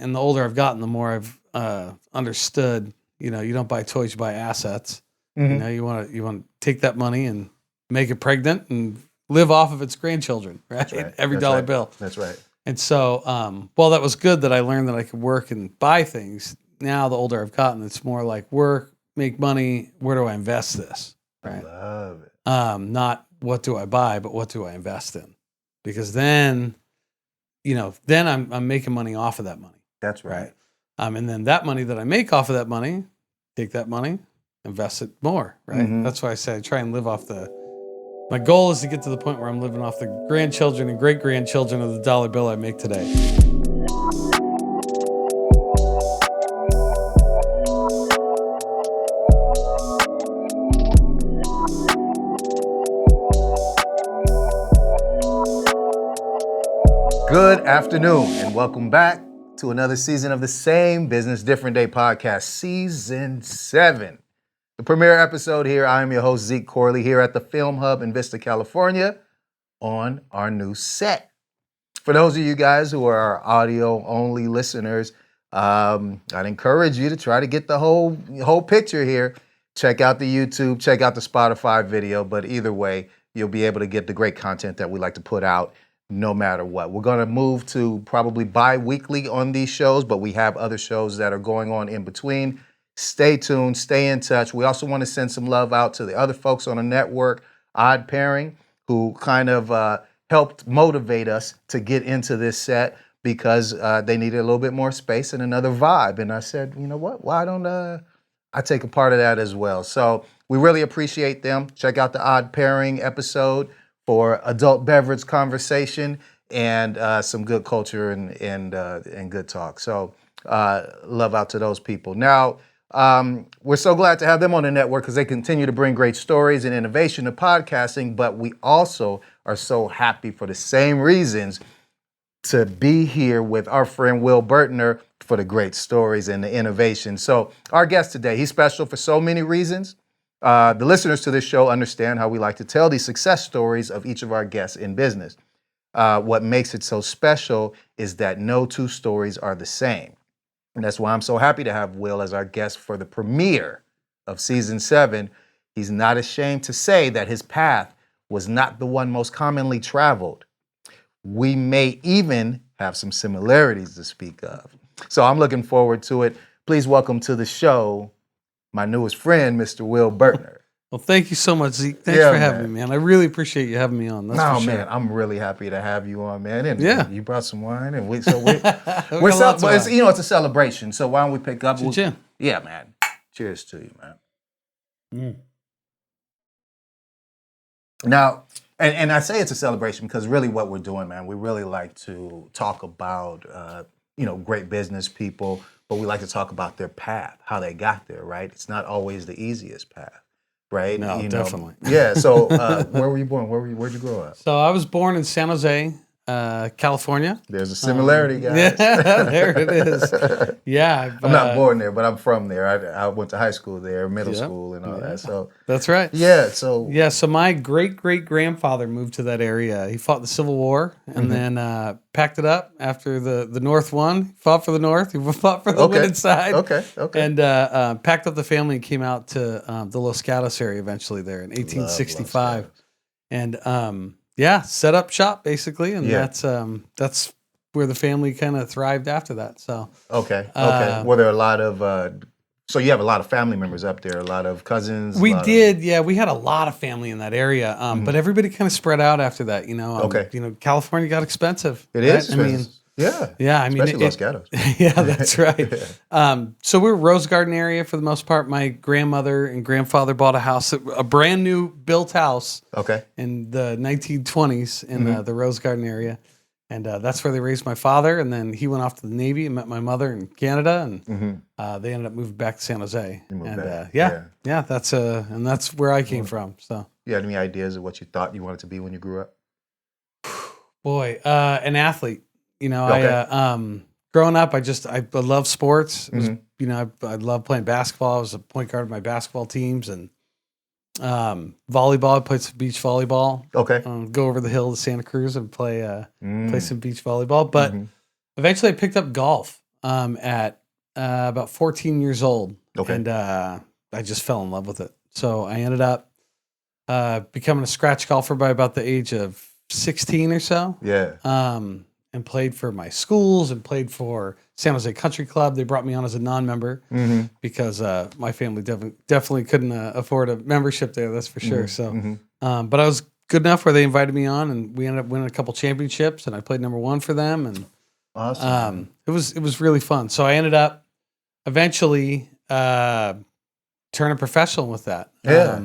And the older I've gotten, the more I've understood, you don't buy toys, you buy assets. Mm-hmm. You want to take that money and make it pregnant and live off of its grandchildren, right? That's right. Every That's dollar right. bill. That's right. And so, while that was good that I learned that I could work and buy things, now the older I've gotten, it's more like work, make money, where do I invest this? Right? I love it. Not what do I buy, but what do I invest in? Because then, I'm making money off of that money. That's right. And then that money that I make off of that money, take that money, invest it more, right? Mm-hmm. That's why I say I try and live off my goal is to get to the point where I'm living off the grandchildren and great-grandchildren of the dollar bill I make today. Good afternoon, and welcome back to another season of the Same Business, Different Day podcast, Season 7. The premiere episode here, I am your host, Zeke Corley, here at the Film Hub in Vista, California, on our new set. For those of you guys who are our audio-only listeners, I'd encourage you to try to get the whole picture here. Check out the YouTube, check out the Spotify video, but either way, you'll be able to get the great content that we like to put out no matter what. We're going to move to probably bi-weekly on these shows, but we have other shows that are going on in between. Stay tuned, stay in touch. We also want to send some love out to the other folks on the network, Odd Pairing, who kind of helped motivate us to get into this set because they needed a little bit more space and another vibe. And I said, you know what, why don't I take a part of that as well? So we really appreciate them. Check out the Odd Pairing episode for adult beverage conversation and some good culture and good talk. So love out to those people. Now, we're so glad to have them on the network because they continue to bring great stories and innovation to podcasting, but we also are so happy for the same reasons to be here with our friend Will Burtner for the great stories and the innovation. So our guest today, he's special for so many reasons. The listeners to this show understand how we like to tell these success stories of each of our guests in business. What makes it so special is that no two stories are the same. And that's why I'm so happy to have Will as our guest for the premiere of Season 7. He's not ashamed to say that his path was not the one most commonly traveled. We may even have some similarities to speak of. So I'm looking forward to it. Please welcome to the show my newest friend, Mr. Will Burtner. Well, thank you so much, Zeke. Thanks for having me, man. I really appreciate you having me on. That's for sure. Man, I'm really happy to have you on, man. And yeah, you brought some wine, and we're it's a celebration. So why don't we pick up? Yeah, man. Cheers to you, man. Now, and I say it's a celebration because really what we're doing, man, we really like to talk about great business people, but we like to talk about their path, how they got there, right? It's not always the easiest path. Right? No, definitely. Yeah. So, where were you born? Where'd you grow up? So I was born in San Jose, California. There's a similarity, guys. Yeah, there it is. Yeah, I'm not born there, but I'm from there. I went to high school there, middle school, and all that. So that's right. Yeah. So my great-great-grandfather moved to that area. He fought the Civil War and then packed it up after the North won. Fought for the North. He fought for the winning side. Okay. And packed up the family and came out to the Los Gatos area eventually there in 1865. And set up shop basically, and that's where the family kind of thrived after that. So okay. Were there a lot of so you have a lot of family members up there, a lot of cousins? We did, we had a lot of family in that area, but everybody kind of spread out after that. California got expensive. It is. I mean, yeah. I mean, especially Los Gatos. Yeah, that's right. So we're Rose Garden area for the most part. My grandmother and grandfather bought a house, a brand new built house. Okay. In the 1920s in the Rose Garden area, and that's where they raised my father. And then he went off to the Navy and met my mother in Canada, and they ended up moving back to San Jose. That's where I came from. So you had any ideas of what you thought you wanted to be when you grew up? Boy, an athlete. Growing up, I love sports. It was, I loved playing basketball. I was a point guard of my basketball teams, and volleyball. I played some beach volleyball. Okay. Go over the hill to Santa Cruz and play some beach volleyball. But eventually, I picked up golf. at about 14 years old. Okay. And I just fell in love with it. So I ended up becoming a scratch golfer by about the age of 16 or so. Yeah. And played for my schools and played for San Jose Country Club. They brought me on as a non-member because my family definitely couldn't afford a membership there. That's for sure. So, but I was good enough where they invited me on, and we ended up winning a couple championships, and I played number one for them. And Awesome. it was really fun. So I ended up eventually turning professional with that. Yeah.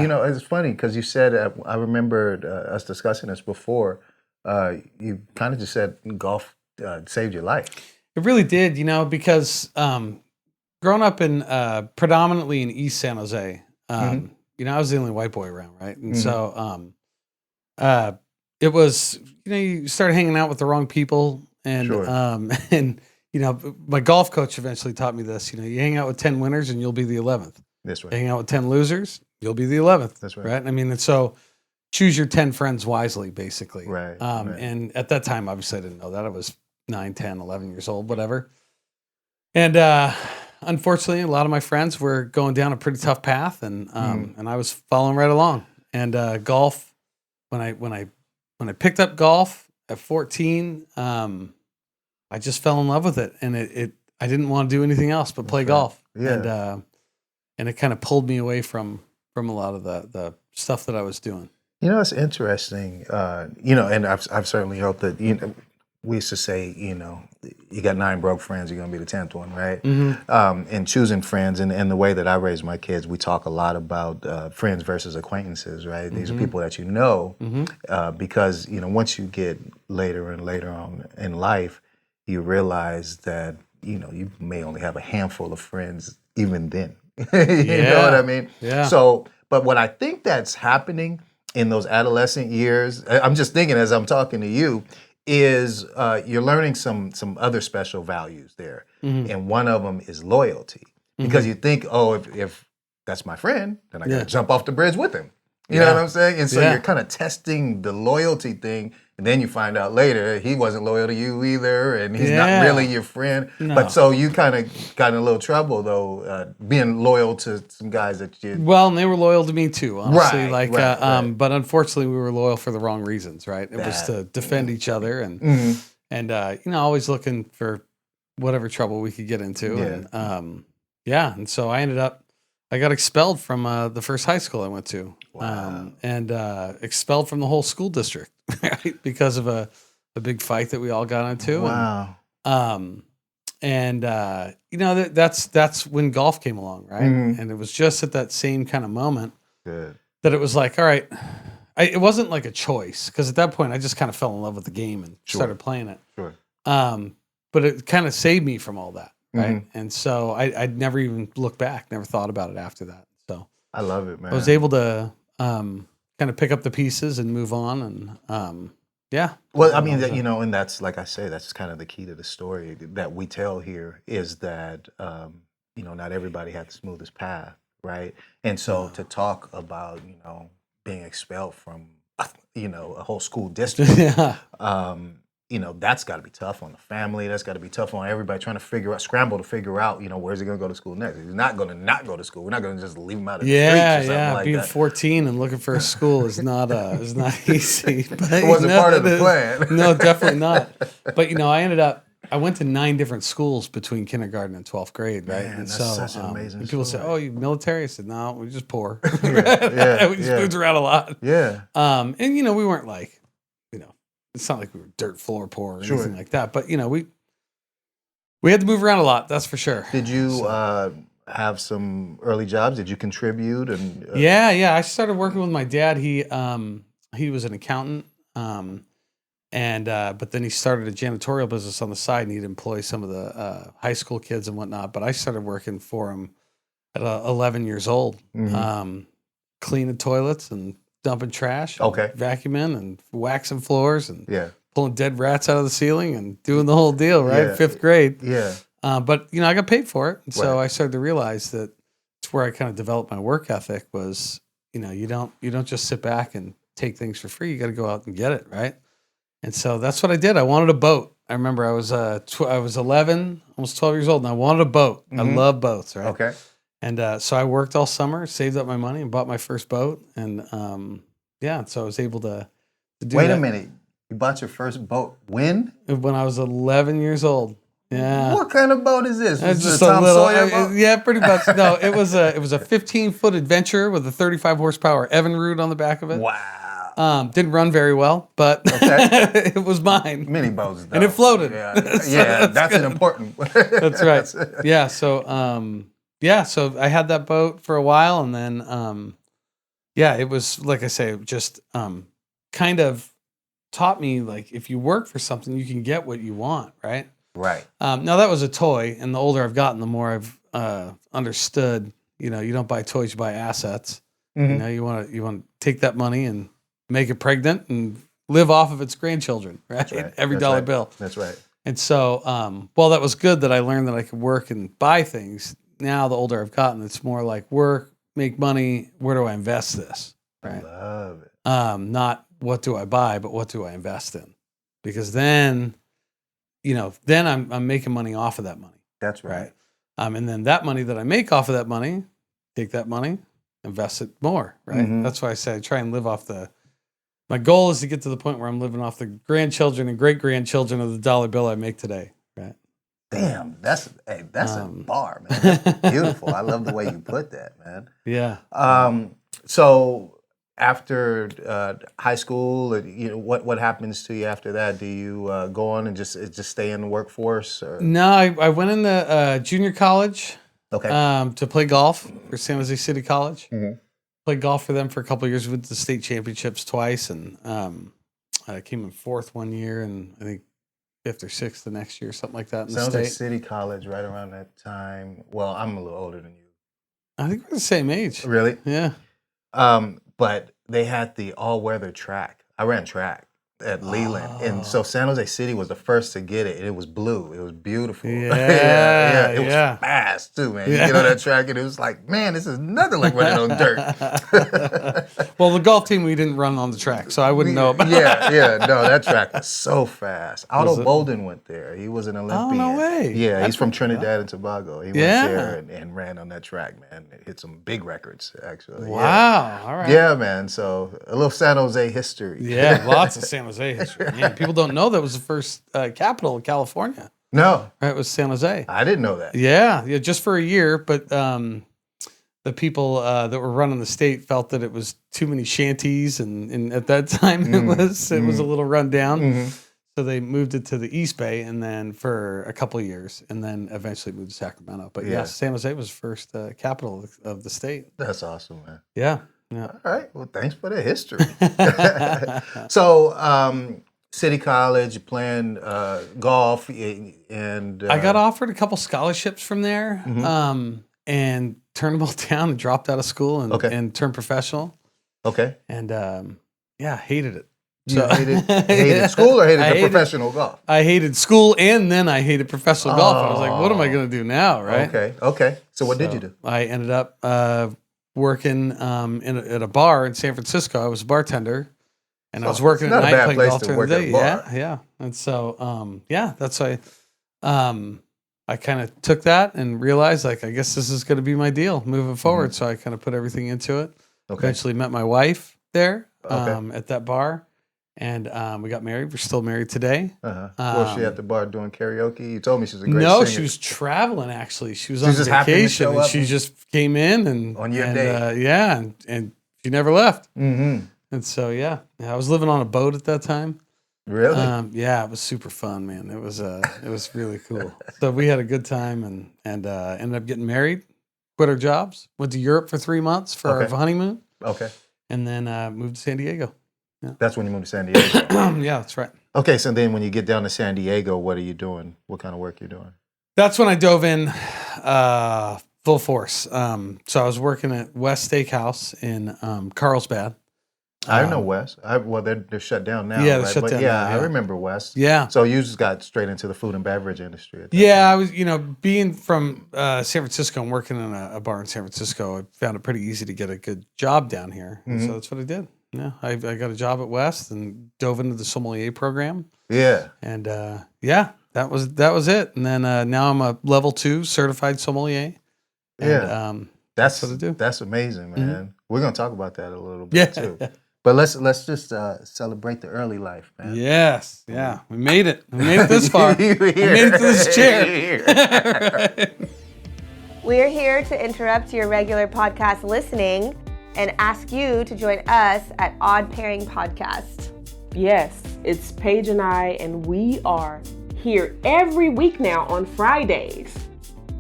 You know, it's funny because you said, I remember us discussing this before. You kind of just said golf saved your life. It really did, you know, because growing up in predominantly in East San Jose, you know, I was the only white boy around, right? And so it was, you know, you started hanging out with the wrong people, and and you know, my golf coach eventually taught me this. You know, you hang out with 10 winners, and you'll be the 11th. That's right. You hang out with 10 losers, you'll be the 11th. That's right. Right. I mean, and so choose your 10 friends wisely, basically. Right. And at that time, obviously, I didn't know that. I was 9, 10, 11 years old, whatever. And unfortunately, a lot of my friends were going down a pretty tough path, and I was following right along. And golf, when I picked up golf at 14, I just fell in love with it, and I didn't want to do anything else but play golf. Yeah. And it kind of pulled me away from a lot of the stuff that I was doing. You know, it's interesting. You know, and I've certainly hoped that, you know, we used to say, you know, you got 9 broke friends, you're going to be the 10th one, right? And choosing friends, and the way that I raise my kids, we talk a lot about friends versus acquaintances, right? These are people that you know, because, you know, once you get later and later on in life, you realize that, you know, you may only have a handful of friends even then. You know what I mean? Yeah. So, but what I think that's happening in those adolescent years, I'm just thinking as I'm talking to you, is you're learning some other special values there. And one of them is loyalty. Because you think, oh, if that's my friend, then I got to jump off the bridge with him. You know what I'm saying? And so you're kind of testing the loyalty thing. And then you find out later he wasn't loyal to you either, and he's not really your friend. No. But so you kind of got in a little trouble, though, being loyal to some guys that you... Well, and they were loyal to me too, honestly. Right. But unfortunately, we were loyal for the wrong reasons, right? It was to defend each other, and you know, always looking for whatever trouble we could get into. And and so I got expelled from the first high school I went to. And expelled from the whole school district, right? Because of a big fight that we all got into. Wow. And you know, that's when golf came along, right? And it was just at that same kind of moment that it was like, all right, it wasn't like a choice, because at that point I just kind of fell in love with the game and started playing it. But it kind of saved me from all that, right? And so I'd never even looked back, never thought about it after that. So I love it, man. I was able to kind of pick up the pieces and move on, and Well, I mean, that, you know, and that's, like I say, that's kind of the key to the story that we tell here, is that you know, not everybody had the smoothest path, right? And so to talk about, you know, being expelled from, you know, a whole school district, you know, that's got to be tough on the family. That's got to be tough on everybody trying to scramble to figure out, you know, where's he going to go to school next? He's not going to not go to school. We're not going to just leave him out of the streets or something like being that. 14 and looking for a school is not easy. But, it wasn't part of the plan. No, definitely not. But, you know, I went to 9 different schools between kindergarten and 12th grade, right? Man, and that's so such an amazing people story. say, "Oh, you military?" I said, "No, we're just poor. We yeah, just moved around a lot." Yeah. And you know, we weren't like, you know, it's not like we were dirt floor poor or anything like that. But you know, we had to move around a lot. That's for sure. Did you have some early jobs? Did you contribute? And yeah. I started working with my dad. He was an accountant. But then he started a janitorial business on the side, and he'd employ some of the high school kids and whatnot. But I started working for him at 11 years old, cleaning toilets and dumping trash, and vacuuming and waxing floors and pulling dead rats out of the ceiling and doing the whole deal, right? 5th grade. But, you know, I got paid for it. And so I started to realize that it's where I kind of developed my work ethic was, you know, you don't just sit back and take things for free. You got to go out and get it, right? And so that's what I did. I wanted a boat. I remember I was 11, almost 12 years old, and I wanted a boat. I love boats, right? Okay. And so I worked all summer, saved up my money, and bought my first boat. And so I was able to do Wait that. a minute. You bought your first boat when? When I was 11 years old. Yeah. What kind of boat is this? It's Is it just a Tom Sawyer boat? yeah, pretty much. No, it was a 15-foot adventure with a 35 horsepower Evinrude on the back of it. Wow. Didn't run very well, but it was mine. Mini boats, though. And it floated. Yeah, So that's an important. That's right. Yeah. So so I had that boat for a while, and then it was like I say, just kind of taught me, like, if you work for something, you can get what you want, right? Right. Now that was a toy, and the older I've gotten, the more I've understood. You know, you don't buy toys, you buy assets. You know, you want to take that money and make it pregnant and live off of its grandchildren, right? That's right. Every That's dollar right. bill. That's right. And so, that was good that I learned that I could work and buy things. Now, the older I've gotten, it's more like work, make money. Where do I invest this? Right. Love it. Not what do I buy, but what do I invest in? Because then, I'm making money off of that money. That's right. And then that money that I make off of that money, take that money, invest it more, right? That's why I say I try and live off my goal is to get to the point where I'm living off the grandchildren and great grandchildren of the dollar bill I make today, right? Damn, that's a bar, man. That's beautiful. I love the way you put that, man. Yeah. So after high school, what happens to you after that? Do you go on and just stay in the workforce? Or? No, I went into junior college. Okay. To play golf for San Jose City College. Played golf for them for a couple of years. Went to the state championships twice, and I came in fourth one year, and I think fifth or sixth the next year, something like that. In San the Jose state. City College, right around that time. Well, I'm a little older than you. I think we're the same age. Really? Yeah. But they had the all-weather track. I ran track at Leland, and so San Jose City was the first to get it. And it was blue. It was beautiful. Yeah, It was fast too, man. You get on that track, and it was like, man, this is nothing like running on dirt. Well, the golf team, we didn't run on the track, so I wouldn't know about. No, that track was so fast. Otto Bolden went there. He was an Olympian. Oh, no way. Yeah, he's from Trinidad and Tobago. He went there and ran on that track, man. Hit some big records, actually. Wow. Yeah. All right. Yeah, man. So a little San Jose history. Yeah, lots of San Jose history. Man, people don't know that was the first capital of California. No. Right, it was San Jose. I didn't know that. Yeah, just for a year, but the people that were running the state felt that it was too many shanties, and at that time it was a little run down. So they moved it to the East Bay, and then for a couple of years, and then eventually moved to Sacramento. But yes, San Jose was the first capital of the state. That's awesome, man. Yeah. All right. Well, thanks for the history. So, City College, you playing golf, and I got offered a couple scholarships from there, and turned them all down and dropped out of school and turned professional. Okay. And hated it. You hated school or hated professional golf? I hated school, and then I hated professional golf. I was like, what am I going to do now, right? Okay. So what did you do? I ended up working at a bar in San Francisco. I was a bartender, and I was working at night playing golf during the day. Yeah. And so, that's why I kind of took that and realized, like, I guess this is going to be my deal moving forward. So I kind of put everything into it. Eventually met my wife there at that bar. And we got married. We're still married today. Was she at the bar doing karaoke? You told me she was a great singer. No, she was traveling, actually. She was on vacation, and she just came in. And on your day. And she never left. And so, I was living on a boat at that time. Really? It was super fun, man. It was really cool. So we had a good time and ended up getting married, quit our jobs, went to Europe for 3 months for our honeymoon. Okay. And then moved to San Diego. Yeah. That's when you moved to San Diego. Yeah, that's right. Okay, so then when you get down to San Diego, what are you doing? What kind of work are you doing? That's when I dove in full force. So I was working at West Steakhouse in Carlsbad. I know West. They're shut down now. Yeah, right? they're shut down now, I remember West. Yeah. So you just got straight into the food and beverage industry. I was, being from San Francisco and working in a bar in San Francisco, I found it pretty easy to get a good job down here. And so that's what I did. Yeah, I got a job at West and dove into the sommelier program. Yeah. And that was it. And then now I'm a level 2 certified sommelier. And that's what I do. That's amazing, man. We're gonna talk about that a little bit too. But let's just celebrate the early life, man. Yes, yeah, we made it. We made it this far. We made it to this chair. Right. We're here to interrupt your regular podcast listening and ask you to join us at Odd Pairing Podcast. Yes, it's Paige and I, and we are here every week now on Fridays.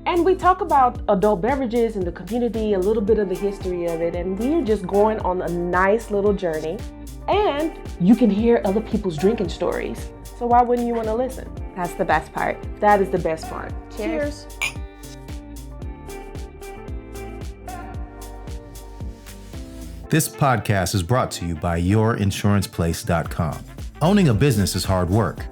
And we talk about adult beverages and the community, a little bit of the history of it, and we're just going on a nice little journey. And you can hear other people's drinking stories. So why wouldn't you want to listen? That's the best part. That is the best part. Cheers. This podcast is brought to you by YourInsurancePlace.com. Owning a business is hard work.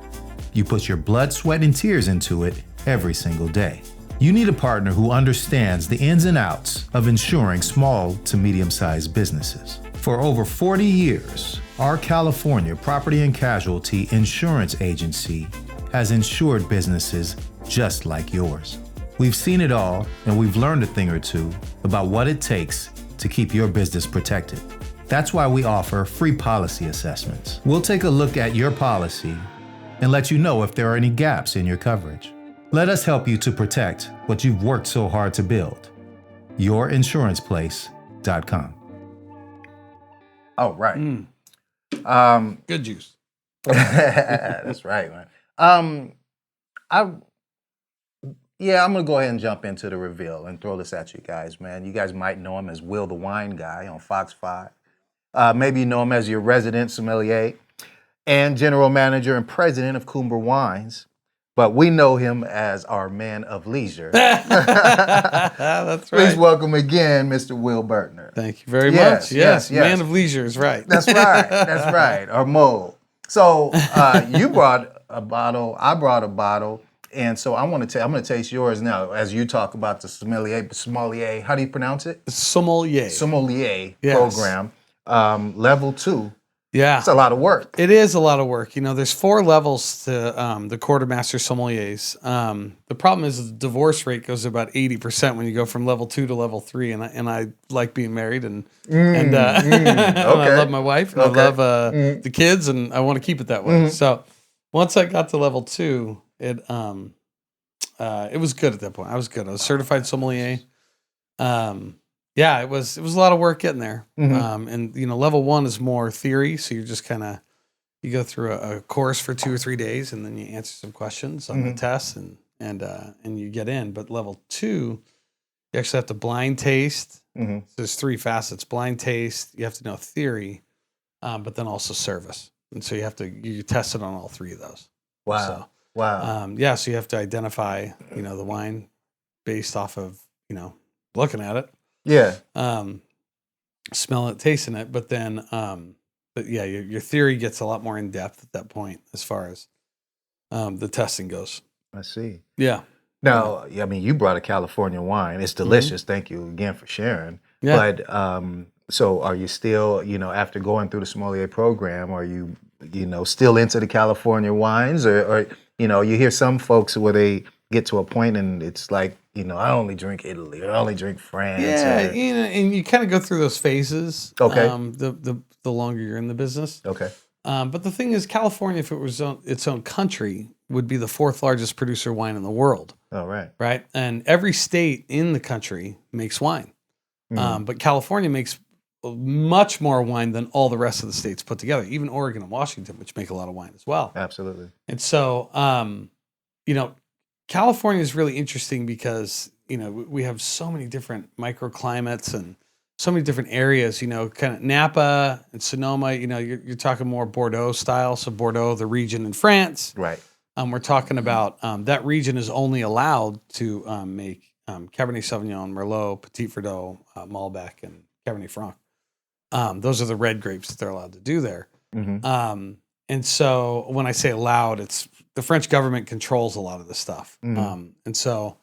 You put your blood, sweat, and tears into it every single day. You need a partner who understands the ins and outs of insuring small to medium-sized businesses. For over 40 years, our California Property and Casualty Insurance Agency has insured businesses just like yours. We've seen it all, and we've learned a thing or two about what it takes to keep your business protected. That's why we offer free policy assessments. We'll take a look at your policy and let you know if there are any gaps in your coverage. Let us help you to protect what you've worked so hard to build. YourInsurancePlace.com. Oh, right. Good juice. That's right, man. I'm gonna go ahead and jump into the reveal and throw this at you guys, man. You guys might know him as Will the Wine Guy on Fox 5. Maybe you know him as your resident sommelier and general manager and president of Coomber Wines. But we know him as our man of leisure. That's right. Please welcome again, Mr. Will Burtner. Thank you very much. Yes, man of leisure is right. That's right. That's right. Or Mo. So you brought a bottle. I brought a bottle. And so I'm going to taste yours now as you talk about the sommelier. How do you pronounce it? Sommelier. Sommelier program. Level 2. Yeah. It's a lot of work. It is a lot of work. You know, there's 4 levels to the quartermaster sommeliers. The problem is the divorce rate goes to about 80% when you go from level 2 to level 3. And I like being married and I love my wife and I love the kids and I want to keep it that way. So once I got to level 2, it was good at that point. I was good. I was certified sommelier. Yeah, it was a lot of work getting there. And you know, level 1 is more theory, so you're just you go through a course for 2 or 3 days, and then you answer some questions on the test, and you get in. But level 2, you actually have to blind taste. So there's 3 facets: blind taste, you have to know theory, but then also service. And so you test it on all 3 of those. Wow. So, wow. So you have to identify, you know, the wine based off of, you know, looking at it. Yeah. Smelling it, tasting it, but then, your theory gets a lot more in depth at that point as far as the testing goes. I see. Yeah. Now, I mean, you brought a California wine. It's delicious. Thank you again for sharing. Yeah. But so, are you still, you know, after going through the sommelier program, are you, you know, still into the California wines, or you know, you hear some folks where they get to a point and it's like, you know, I only drink Italy or I only drink France. Yeah, you know, and you kind of go through those phases. Okay. The longer you're in the business. Okay. But the thing is, California, if it was its own country, would be the 4th largest producer of wine in the world. Oh, right. Right. And every state in the country makes wine. But California makes much more wine than all the rest of the states put together, even Oregon and Washington, which make a lot of wine as well. Absolutely. And so, you know, California is really interesting because, you know, we have so many different microclimates and so many different areas, you know, kind of Napa and Sonoma, you know, you're talking more Bordeaux style. So Bordeaux, the region in France. Right. We're talking about that region is only allowed to make Cabernet Sauvignon, Merlot, Petit Verdot, Malbec, and Cabernet Franc. Those are the red grapes that they're allowed to do there. And so when I say allowed, it's the French government controls a lot of this stuff. And so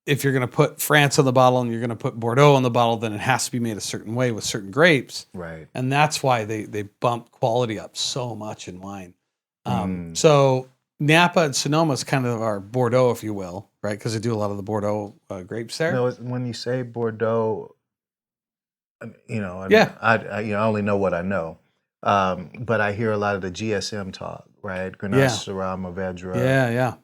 if you're going to put France on the bottle and you're going to put Bordeaux on the bottle, then it has to be made a certain way with certain grapes. Right. And that's why they bump quality up so much in wine. So Napa and Sonoma is kind of our Bordeaux, if you will, right? Because they do a lot of the Bordeaux grapes there. No, when you say Bordeaux, Yeah. I only know what I know. But I hear a lot of the GSM talk, right? Grenache, Syrah, Mourvedre. Yeah.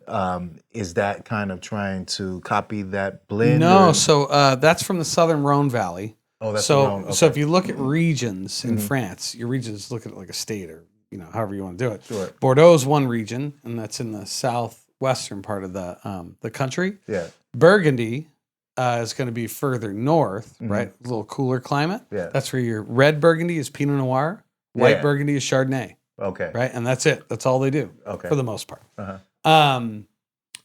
Is that kind of trying to copy that blend? No, so that's from the southern Rhone Valley. Oh, that's so. the Rhone. Okay. So if you look at regions in France, your regions look at it like a state, or however you want to do it. Sure. Bordeaux is one region, and that's in the southwestern part of the country. Yeah. Burgundy is going to be further north, right? A little cooler climate. Yeah. That's where your red Burgundy is Pinot Noir, white Burgundy is Chardonnay. Okay. Right, and that's it. That's all they do. Okay. For the most part. Uh-huh.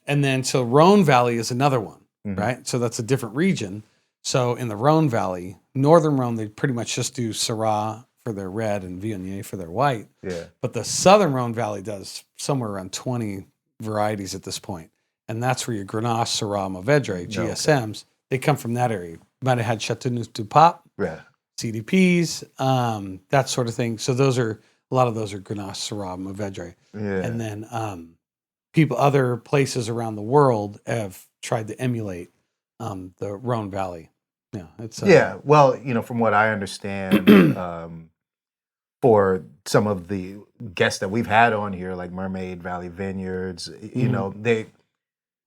And then so Rhone Valley is another one, right? So that's a different region. So in the Rhone Valley, northern Rhone, they pretty much just do Syrah for their red and Viognier for their white. Yeah. But the southern Rhone Valley does somewhere around 20 varieties at this point. And that's where your Grenache, Syrah, Mourvedre, GSMs, they come from that area. You might have had Chateauneuf-du-Pape, CDPs, that sort of thing. So a lot of those are Grenache, Syrah, Mourvedre. Yeah. And then other places around the world have tried to emulate the Rhone Valley. Yeah, it's Well, from what I understand, for some of the guests that we've had on here, like Mermaid Valley Vineyards,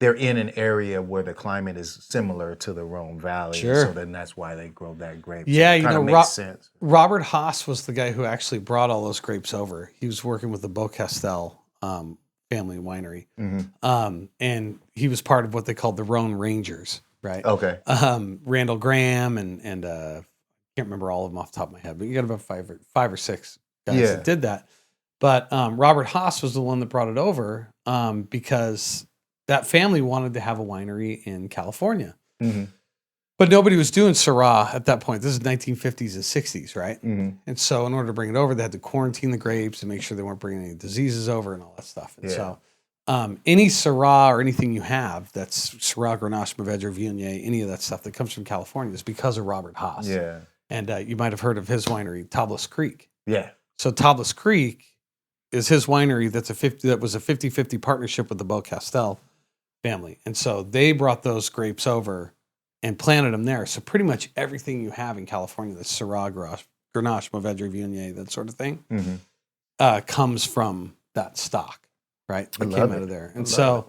they're in an area where the climate is similar to the Rhone Valley. Sure. So then that's why they grow that grape. Yeah, so it makes sense. Robert Haas was the guy who actually brought all those grapes over. He was working with the Beaucastel family winery. And he was part of what they called the Rhone Rangers, right? Okay. Randall Graham and I can't remember all of them off the top of my head, but you got about five or six guys that did that. But Robert Haas was the one that brought it over because that family wanted to have a winery in California. But nobody was doing Syrah at that point. This is 1950s and 60s, right? And so in order to bring it over, they had to quarantine the grapes and make sure they weren't bringing any diseases over and all that stuff. And so any Syrah or anything you have that's Syrah, Grenache, Mourvedre, Viognier, any of that stuff that comes from California is because of Robert Haas. Yeah. And you might have heard of his winery, Tablas Creek. Yeah. So Tablas Creek is his winery that was a 50-50 partnership with the Beaucastel family. And so they brought those grapes over and planted them there. So pretty much everything you have in California, the Syrah, Grenache, Mourvedre, Viognier, that sort of thing, comes from that stock, right? That came out of there. And so,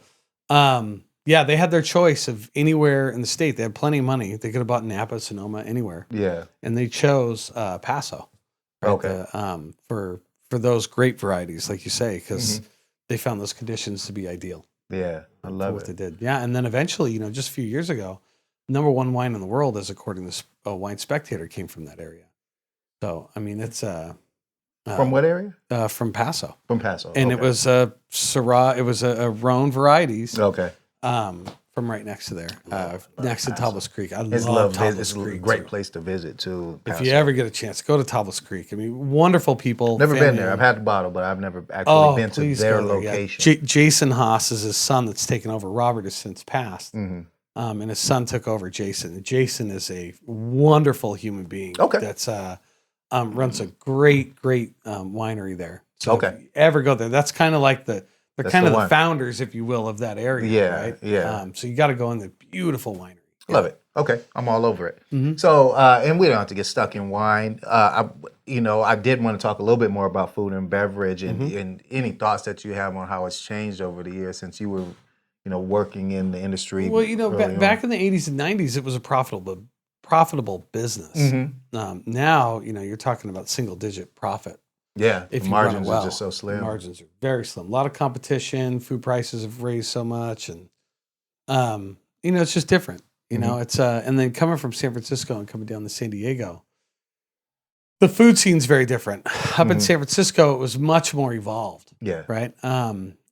they had their choice of anywhere in the state. They had plenty of money. They could have bought Napa, Sonoma, anywhere. Yeah. And they chose Paso. Right? Okay. For those grape varieties, like you say, because they found those conditions to be ideal. Yeah, I love what they did. Yeah, and then eventually, just a few years ago, number one wine in the world, as according to Wine Spectator, came from that area. So, I mean, it's from what area? From Paso. From Paso, and it was a Syrah. It was a Rhone varieties. Okay. From right next to there, next to Tablas Creek. I love Tablas It's Creek. a great place to visit too. If you ever get a chance, go to Tablas Creek. I mean, wonderful people. Never been there. I've had the bottle, but I've never actually been to their location. Yeah. Jason Haas is his son that's taken over. Robert has since passed. And his son took over Jason. And Jason is a wonderful human being. Okay. That's runs a great winery there. So if you ever go there, that's kind of like they're kind of the founders, if you will, of that area. Yeah, right? yeah. So you got to go in the beautiful winery. Love it. Okay, I'm all over it. So, and we don't have to get stuck in wine. I did want to talk a little bit more about food and beverage, and any thoughts that you have on how it's changed over the years since you were, working in the industry. Well, back in the 80s and 90s, it was a profitable business. Now, you're talking about single-digit profit. Yeah, if margins are just so slim. Margins are very slim. A lot of competition. Food prices have raised so much, and it's just different. It's and then coming from San Francisco and coming down to San Diego, the food scene's very different. Up in San Francisco, it was much more evolved. Yeah. Right.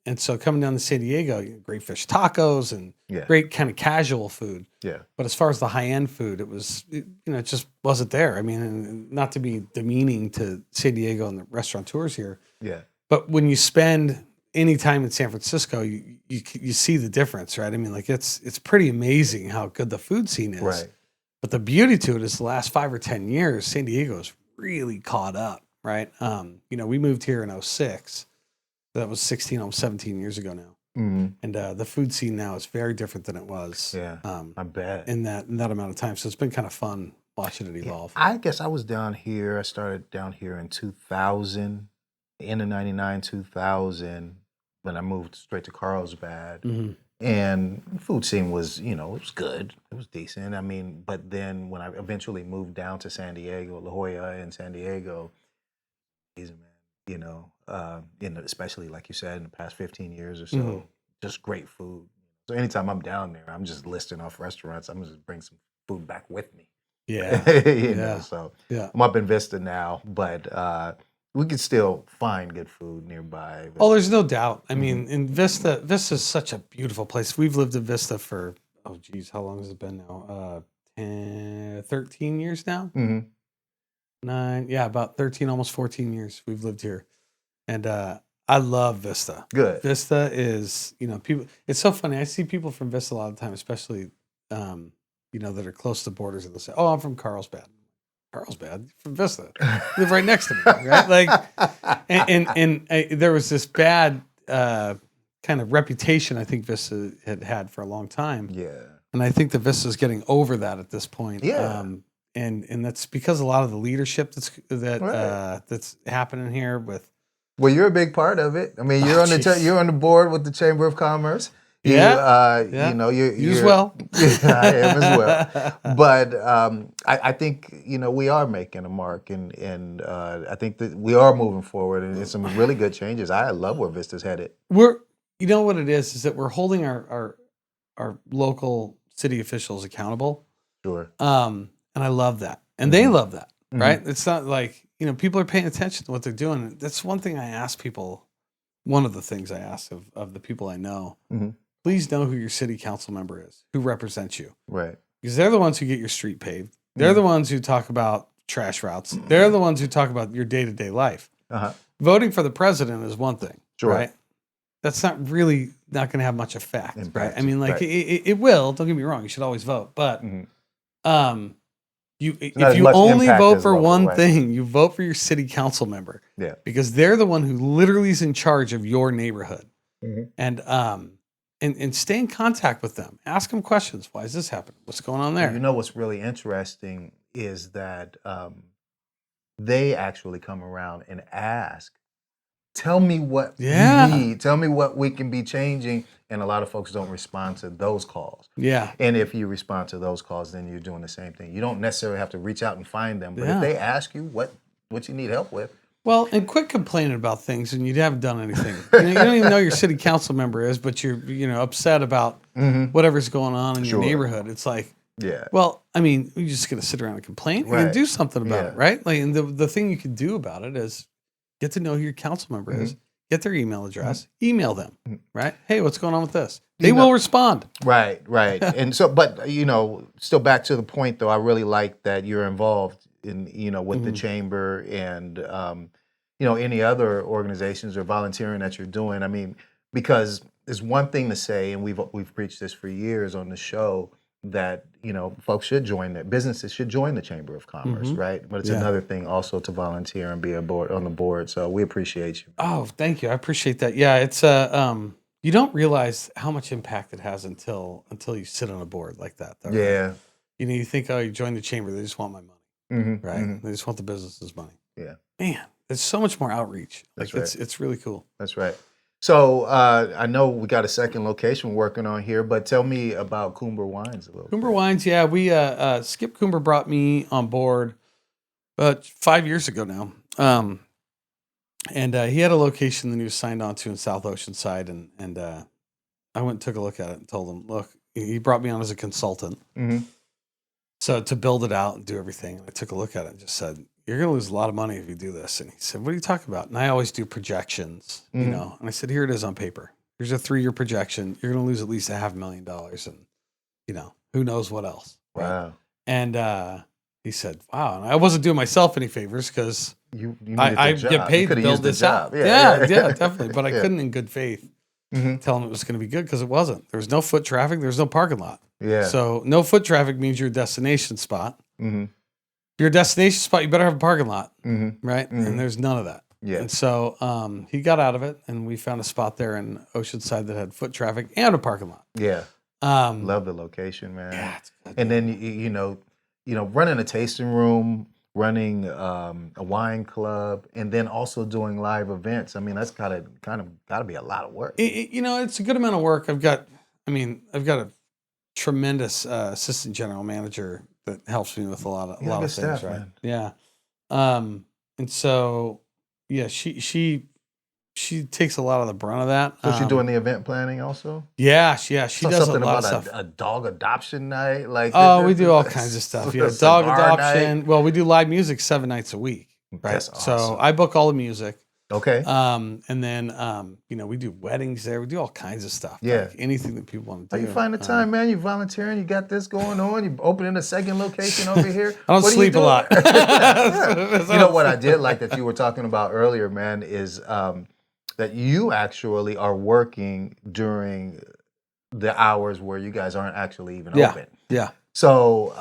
And so coming down to San Diego, great fish tacos and great kind of casual food. Yeah. But as far as the high end food, it just wasn't there. I mean, not to be demeaning to San Diego and the restaurateurs here. Yeah. But when you spend, anytime in San Francisco, you see the difference, right? I mean, like it's pretty amazing how good the food scene is. Right. But the beauty to it is the last 5 or 10 years, San Diego's really caught up, right? We moved here in 2006. That was 16, almost 17 years ago now. Mm-hmm. And the food scene now is very different than it was. Yeah, I bet. In that amount of time. So it's been kind of fun watching it evolve. I guess I was down here. I started down here in 2000, end of 99, 2000, when I moved straight to Carlsbad. Mm-hmm. And food scene was, it was good. It was decent. I mean, but then when I eventually moved down to San Diego, La Jolla and San Diego, man, especially like you said, in the past 15 years or so, just great food. So anytime I'm down there, I'm just listing off restaurants. I'm gonna just bring some food back with me. Yeah. So I'm up in Vista now, but we can still find good food nearby. Oh, there's no doubt. I mean, in Vista's such a beautiful place. We've lived in Vista for, how long has it been now? 13 years now? Mm-hmm. 9, about 13, almost 14 years we've lived here. And I love Vista. Good. Vista is, people, it's so funny. I see people from Vista a lot of the time, especially, that are close to borders, and they'll say, oh, I'm from Carlsbad. Carlsbad? From Vista. You live right next to me, right? Like, and there was this bad kind of reputation I think Vista had for a long time. Yeah. And I think that Vista's getting over that at this point. Yeah. And that's because a lot of the leadership that's happening here with. Well, you're a big part of it. I mean, you're you're on the board with the Chamber of Commerce. You as well. Yeah, I am as well. But I think we are making a mark, and I think that we are moving forward, and it's some really good changes. I love where Vista's headed. What it is that we're holding our local city officials accountable. Sure. And I love that, and they love that, right? It's not like people are paying attention to what they're doing. That's one thing I ask people. One of the things I ask of the people I know. Mm-hmm. Please know who your city council member is, who represents you. Right. Because they're the ones who get your street paved. They're the ones who talk about trash routes. They're the ones who talk about your day-to-day life. Uh-huh. Voting for the president is one thing, right? That's not going to have much effect, right? I mean, like it will. Don't get me wrong. You should always vote, but if you only vote for one thing, you vote for your city council member. Yeah. Because they're the one who literally is in charge of your neighborhood, and stay in contact with them. Ask them questions. Why is this happening? What's going on there? What's really interesting is that they actually come around and ask, tell me what we need. Tell me what we can be changing. And a lot of folks don't respond to those calls. Yeah. And if you respond to those calls, then you're doing the same thing. You don't necessarily have to reach out and find them. But if they ask you what you need help with. Well, and quit complaining about things and you haven't done anything. You don't even know your city council member is, but you're upset about whatever's going on in your neighborhood. It's like, well, I mean, you're just going to sit around and complain. You're going to do something about it, right? Like, and the thing you can do about it is get to know who your council member is, get their email address, email them, right? Hey, what's going on with this? They will respond. Right. And so, but, still back to the point, though, I really like that you're involved in, with the chamber and, any other organizations or volunteering that you're doing. I mean, because it's one thing to say, and we've preached this for years on the show, that, folks should businesses should join the Chamber of Commerce, right? But it's another thing also to volunteer and be on the board. So we appreciate you. Oh, thank you. I appreciate that. Yeah, it's you don't realize how much impact it has until you sit on a board like that, though. Yeah. Right? You think, oh, you joined the chamber, they just want my money, right? They just want the business's money. Yeah. Man, there's so much more outreach. That's like right. It's really cool. That's right. So I know we got a second location we're working on here, but tell me about Coomber Wines a little bit. Coomber Wines, yeah. We Skip Coomber brought me on board 5 years ago now. And he had a location that he was signed on to in South Oceanside, and I went and took a look at it and told him, look, he brought me on as a consultant. So to build it out and do everything. And I took a look at it and just said, you're going to lose a lot of money if you do this. And he said, what are you talking about? And I always do projections, And I said, here it is on paper. Here's a 3-year projection. You're going to lose at least $500,000 and, who knows what else. Right? Wow. And he said, wow. And I wasn't doing myself any favors because You needed I the job. get paid to build this out. Yeah, definitely. But I couldn't, in good faith, tell them it was going to be good because it wasn't. There was no foot traffic. There was no parking lot. Yeah. So no foot traffic means your destination spot. Your destination spot, you better have a parking lot, right? And there's none of that. Yeah. And so he got out of it, and we found a spot there in Oceanside that had foot traffic and a parking lot. Yeah. Love the location, man. Yeah, it's good. And then you know, running a tasting room, running a wine club, and then also doing live events. I mean, that's got to be a lot of work. It's a good amount of work. I've got a tremendous assistant general manager that helps me with a lot of things, staff, right? Man. Yeah. And so, yeah, she takes a lot of the brunt of that. So she's doing the event planning also? Yeah, she does something a lot about of stuff. A dog adoption night? We do all kinds of stuff. Yeah, dog adoption. Night. Well, we do live music 7 nights a week, right? That's awesome. So I book all the music. Okay. And then we do weddings there. We do all kinds of stuff. Yeah. Like anything that people want to do. How you find the time, man? You volunteering? You got this going on? You opening a second location over here? I don't sleep a lot. You know what I did like that you were talking about earlier, man, is that you actually are working during the hours where you guys aren't actually even open. Yeah. So,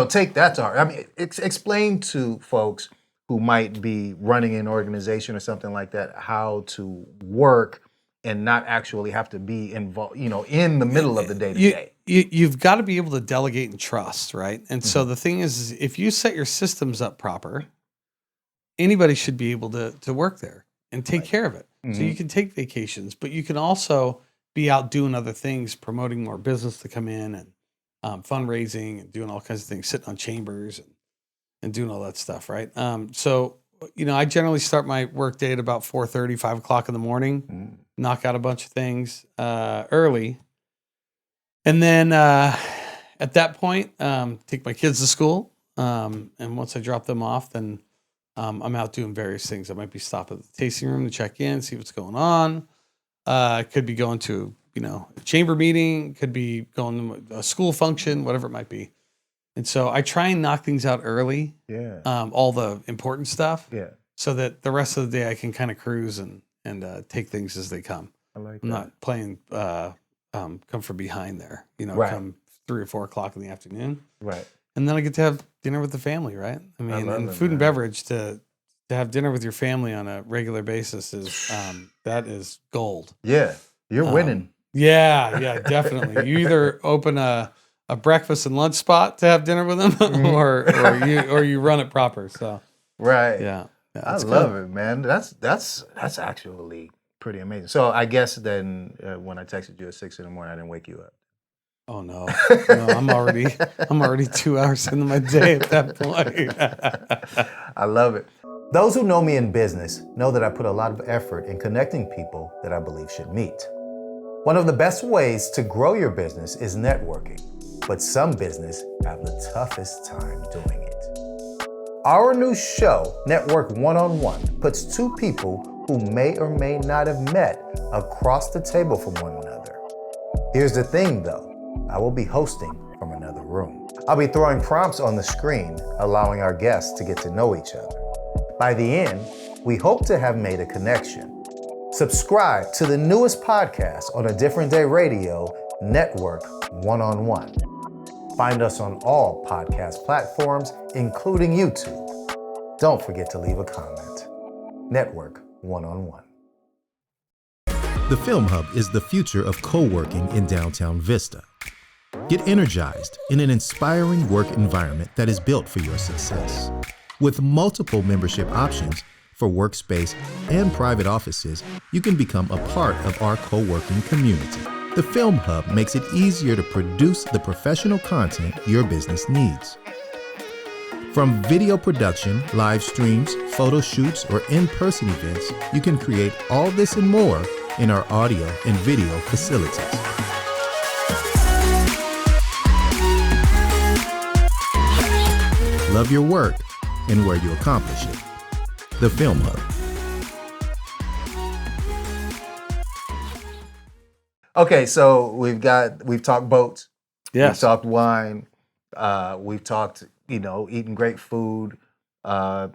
take that to heart. I mean, explain to folks who might be running an organization or something like that how to work and not actually have to be involved, in the middle of the day-to-day. You've got to be able to delegate and trust, right? And so the thing is, if you set your systems up proper, anybody should be able to work there and take care of it. So you can take vacations, but you can also be out doing other things, promoting more business to come in and fundraising and doing all kinds of things, sitting on chambers and doing all that stuff, right? So I generally start my work day at about 4:30, 5 o'clock in the morning, knock out a bunch of things early. And then at that point, take my kids to school. And once I drop them off, then I'm out doing various things. I might be stopping at the tasting room to check in, see what's going on. Could be going to, a chamber meeting, could be going to a school function, whatever it might be. And so I try and knock things out early. Yeah. All the important stuff. Yeah. So that the rest of the day I can kind of cruise and take things as they come. I like that. I'm not playing come from behind there. Right. Come 3 or 4 o'clock in the afternoon. Right. And then I get to have dinner with the family, right? I mean, and food and beverage to have dinner with your family on a regular basis is that is gold. Yeah, you're winning. Yeah, definitely. You either open a breakfast and lunch spot to have dinner with them, or you run it proper. So right. Yeah, I love it, man. That's actually pretty amazing. So I guess then when I texted you at 6 a.m, I didn't wake you up. Oh no, I'm already 2 hours into my day at that point. I love it. Those who know me in business know that I put a lot of effort in connecting people that I believe should meet. One of the best ways to grow your business is networking, but some business have the toughest time doing it. Our new show, Network One-on-One, puts two people who may or may not have met across the table from one another. Here's the thing though. I will be hosting from another room. I'll be throwing prompts on the screen, allowing our guests to get to know each other. By the end, we hope to have made a connection. Subscribe to the newest podcast on A Different Day Radio, Network One-on-One. Find us on all podcast platforms, including YouTube. Don't forget to leave a comment. Network One-on-One. The Film Hub is the future of co-working in downtown Vista. Get energized in an inspiring work environment that is built for your success. With multiple membership options for workspace and private offices, you can become a part of our co-working community. The Film Hub makes it easier to produce the professional content your business needs. From video production, live streams, photo shoots, or in-person events, you can create all this and more in our audio and video facilities. Love your work and where you accomplish it. The Film Hub. Okay, so we've talked boats. Yes. We've talked wine. We've talked, eating great food.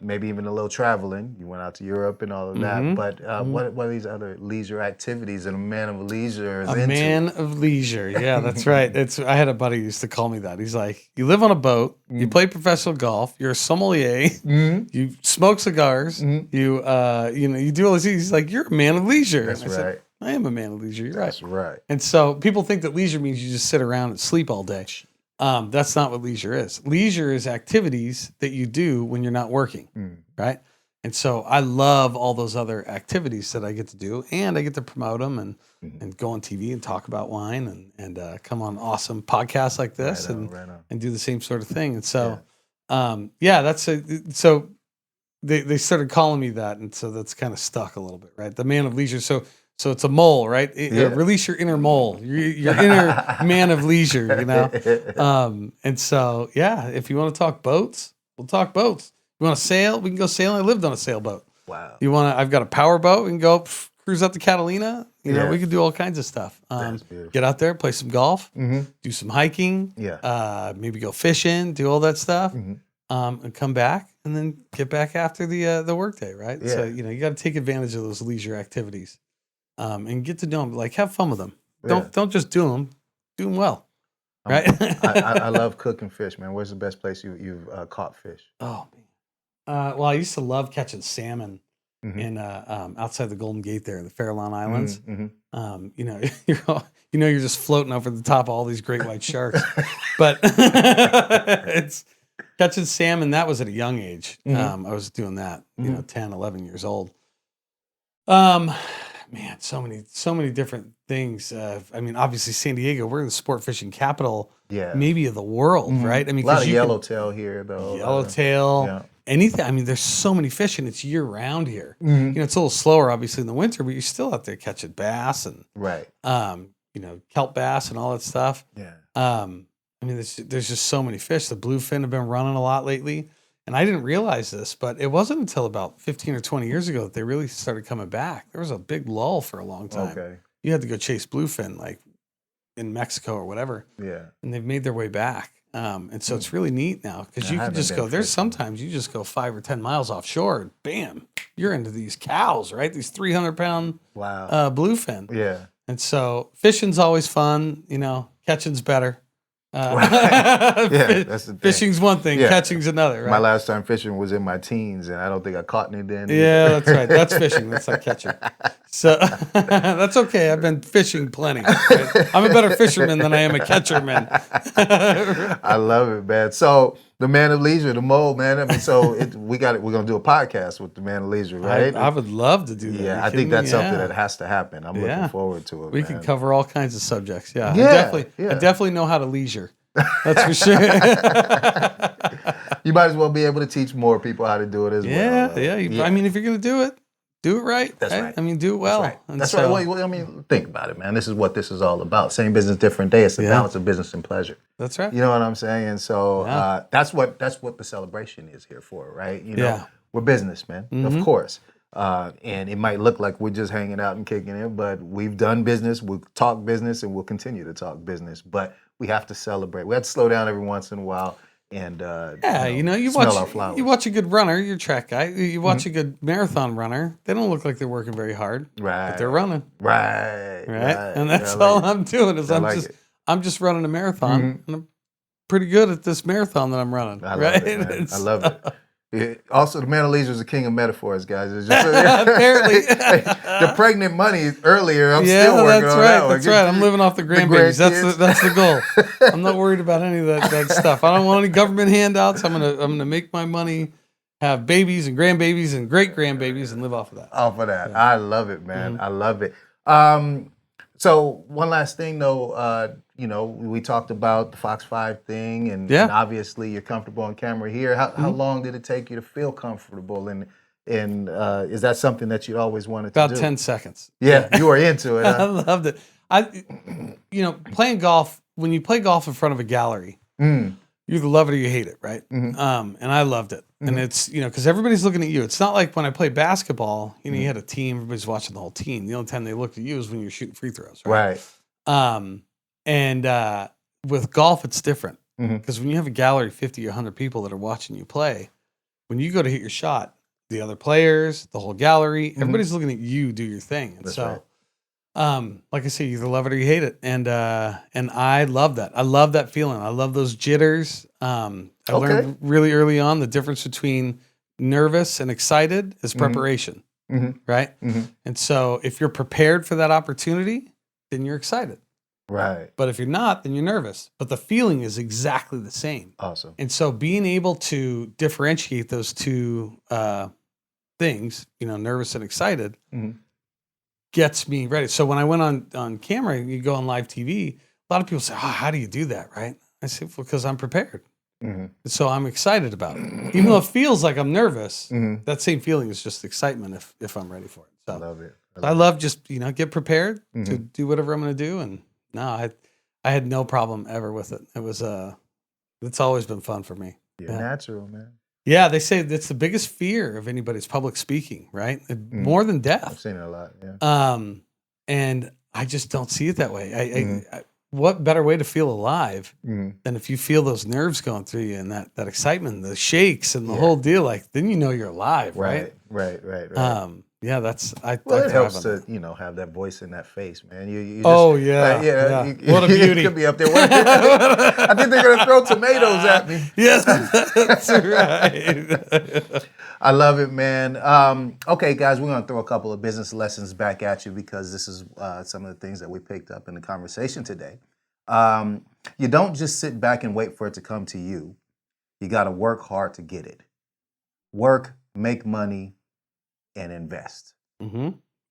maybe even a little traveling. You went out to Europe and all of that. But what are these other leisure activities that a man of leisure is into? A man of leisure. Yeah, that's right. I had a buddy who used to call me that. He's like, you live on a boat, you play professional golf, you're a sommelier, you smoke cigars, you do all these things. He's like, you're a man of leisure. That's and right. Said, I am a man of leisure. You're That's right. right. And so people think that leisure means you just sit around and sleep all day. That's not what leisure is. Leisure is activities that you do when you're not working, right? And so I love all those other activities that I get to do, and I get to promote them and go on TV and talk about wine and come on awesome podcasts like this and do the same sort of thing. And so, so they started calling me that, and so that's kind of stuck a little bit, right? The man of leisure. So it's a mole, right? Release your inner mole, your inner man of leisure, And so, if you want to talk boats, we'll talk boats. You want to sail? We can go sailing. I lived on a sailboat. Wow. I've got a power boat. We can go cruise up to Catalina. We can do all kinds of stuff. Get out there, play some golf, do some hiking. Maybe go fishing, do all that stuff, and come back and then get back after the workday, right? Yeah. So, you got to take advantage of those leisure activities. And get to know them, like have fun with them. Don't just do them well, right? I love cooking fish, man. Where's the best place you've caught fish? Oh man, well, I used to love catching salmon in outside the Golden Gate there, the Farallon Islands. You're just floating over the top of all these great white sharks, but it's catching salmon. That was at a young age. I was doing that, 10, 11 years old. Man, so many different things. Obviously San Diego, we're the sport fishing capital, maybe of the world, right? I mean, a lot of yellowtail here, though. Yellowtail, anything. There's so many fish, and it's year round here. It's a little slower, obviously, in the winter, but you're still out there catching bass and kelp bass and all that stuff. There's just so many fish. The bluefin have been running a lot lately. And I didn't realize this, but it wasn't until about 15 or 20 years ago that they really started coming back. There was a big lull for a long time. Okay. You had to go chase bluefin, like in Mexico or whatever. Yeah. And they've made their way back. And so it's really neat now because you can just go, there's sometimes you just go 5 or 10 miles offshore and bam, you're into these cows, right? These 300-pound bluefin. Yeah. And so fishing's always fun, catching's better. That's the thing. Fishing's one thing, catching's another, right? My last time fishing was in my teens, and I don't think I caught any then. Yeah, that's right. That's fishing. That's not catching. So that's okay. I've been fishing plenty. Right? I'm a better fisherman than I am a catcherman. I love it, man. So the man of leisure, the mole, man. We're gonna do a podcast with the man of leisure, right? I would love to do that. Yeah, I think that's something that has to happen. I'm looking forward to it. We can cover all kinds of subjects. I definitely know how to leisure. That's for sure. You might as well be able to teach more people how to do it as well. Yeah. If you're gonna do it right. That's right. Do it well. That's right. Well, think about it, man. This is what this is all about. Same business, different day. It's the balance of business and pleasure. That's right. You know what I'm saying? So that's what the celebration is here for, right? We're businessmen, of course. And it might look like we're just hanging out and kicking it, but we've done business, we'll talk business, and we'll continue to talk business. But we have to celebrate. We have to slow down every once in a while and smell our flowers. You watch a good runner, you're a track guy. You watch a good marathon runner. They don't look like they're working very hard, right? But they're running, right? And that's all I'm doing is I'm just running a marathon, and I'm pretty good at this marathon that I'm running. I love it, man. I love it. Also, the man of leisure is the king of metaphors, guys. It's just, apparently, the pregnant money earlier. I'm still working on that one. That's right. I'm living off the grandbabies. That's the goal. I'm not worried about any of that stuff. I don't want any government handouts. I'm gonna make my money, have babies and grandbabies and great grandbabies, and live off of that. Off of that, I love it, man. I love it. So one last thing, though. We talked about the Fox 5 thing, and obviously you're comfortable on camera here. How long did it take you to feel comfortable? And is that something that you'd always wanted to do? About 10 seconds. Yeah, you were into it. Huh? I loved it. Playing golf, when you play golf in front of a gallery, you either love it or you hate it, right? And I loved it. And it's, because everybody's looking at you. It's not like when I play basketball, you had a team, everybody's watching the whole team. The only time they looked at you is when you're shooting free throws, right? And with golf, it's different because when you have a gallery of 50 or 100 people that are watching you play, when you go to hit your shot, the other players, the whole gallery, everybody's looking at you do your thing. And That's so, right. like I say, you either love it or you hate it. And I love that. I love that feeling. I love those jitters. I learned really early on the difference between nervous and excited is preparation, right? And so if you're prepared for that opportunity, then you're excited. Right. But if you're not, then you're nervous. But the feeling is exactly the same. Awesome. And so being able to differentiate those two things, nervous and excited, gets me ready. So when I went on camera, you go on live TV, a lot of people say, "Oh, how do you do that?" Right? I say, "Well, because I'm prepared." So I'm excited about it. Even though it feels like I'm nervous, that same feeling is just excitement if I'm ready for it. So I love it. I love just, get prepared to do whatever I'm going to do. And no, I had no problem ever with it. It was, it's always been fun for me. You're natural, man. Yeah. They say that's the biggest fear of anybody's public speaking, right? More than death. I've seen it a lot. Yeah. And I just don't see it that way. What better way to feel alive than if you feel those nerves going through you and that excitement, the shakes and the whole deal, like then you're alive, right? Right. Yeah, that's it helps to have that voice in that face, man. You just, what a beauty! You could be up there. I think they're gonna throw tomatoes at me. Yes, that's right. I love it, man. Okay, guys, we're gonna throw a couple of business lessons back at you because this is some of the things that we picked up in the conversation today. You don't just sit back and wait for it to come to you. You got to work hard to get it. Work, make money, and invest.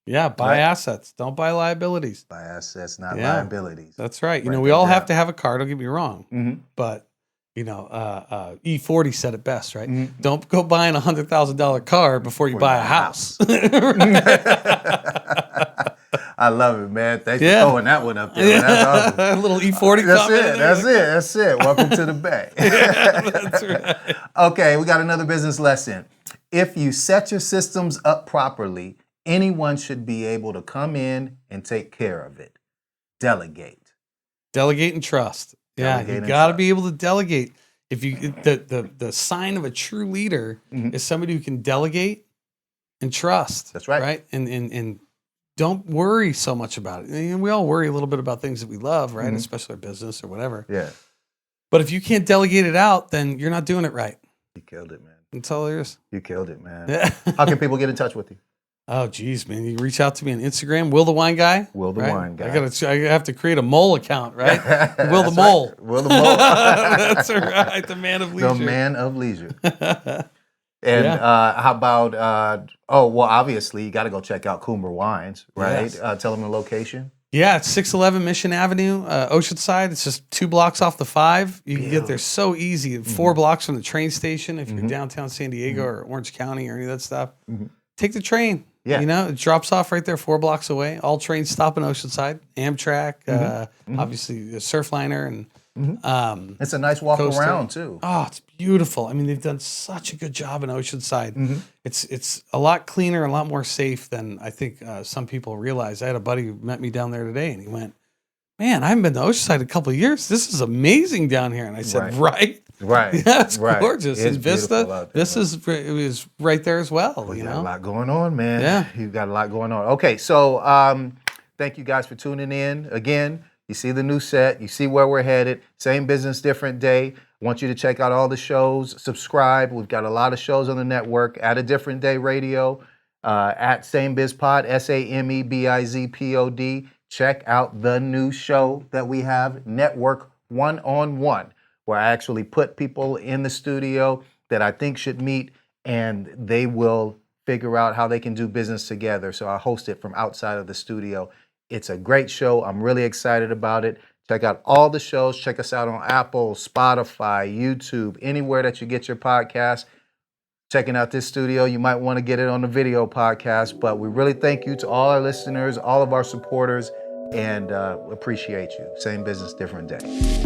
Yeah, buy assets. Don't buy liabilities. Buy assets, not liabilities. That's right. We all have to have a car. Don't get me wrong. But E40 said it best, right? Don't go buying $100,000 car before you buy a house. I love it, man. Thanks for throwing that one up there. Man. That's awesome. A little E40 That's it. Welcome to the Bay. That's right. Okay, we got another business lesson. If you set your systems up properly, anyone should be able to come in and take care of it. Delegate. Delegate and trust. You got to be able to delegate. If you the sign of a true leader is somebody who can delegate and trust. That's right. Right? And don't worry so much about it. And we all worry a little bit about things that we love, right? Especially our business or whatever. Yeah. But if you can't delegate it out, then you're not doing it right. You killed it, man. That's all there is. You killed it, man. How can people get in touch with you? Oh, geez, man. You can reach out to me on Instagram, Will the Wine Guy. Will the Wine Guy. I have to create a mole account, right? Will the Mole. Right. Will the Mole. That's right. The man of leisure. The man of leisure. And how about, obviously, you got to go check out Coomber Wines, right? Yes. Tell them the location. Yeah, it's 611 Mission Avenue, Oceanside. It's just 2 blocks off the 5. You can get there so easy. 4 blocks from the train station if you're downtown San Diego or Orange County or any of that stuff. Take the train. Yeah. It drops off right there 4 blocks away. All trains stop in Oceanside. Amtrak, obviously the Surfliner. And it's a nice walk around, too. Oh, it's beautiful. I mean, they've done such a good job in Oceanside. It's a lot cleaner and a lot more safe than I think some people realize. I had a buddy who met me down there today, and he went, "Man, I haven't been to Oceanside in a couple of years. This is amazing down here." And I said, Right. Yeah, it's gorgeous. It's and Vista, this is right there as well. You got a lot going on, man. Yeah. You've got a lot going on. Okay, so thank you guys for tuning in. Again, you see the new set. You see where we're headed. Same business, different day. I want you to check out all the shows. Subscribe. We've got a lot of shows on the network. At A Different Day Radio, at SameBizPod, SameBizPod. Check out the new show that we have, Network One-on-One, where I actually put people in the studio that I think should meet, and they will figure out how they can do business together. So I host it from outside of the studio. It's a great show. I'm really excited about it. Check out all the shows. Check us out on Apple, Spotify, YouTube, anywhere that you get your podcast. Checking out this studio, you might want to get it on the video podcast. But we really thank you to all our listeners, all of our supporters, and appreciate you. Same business, different day.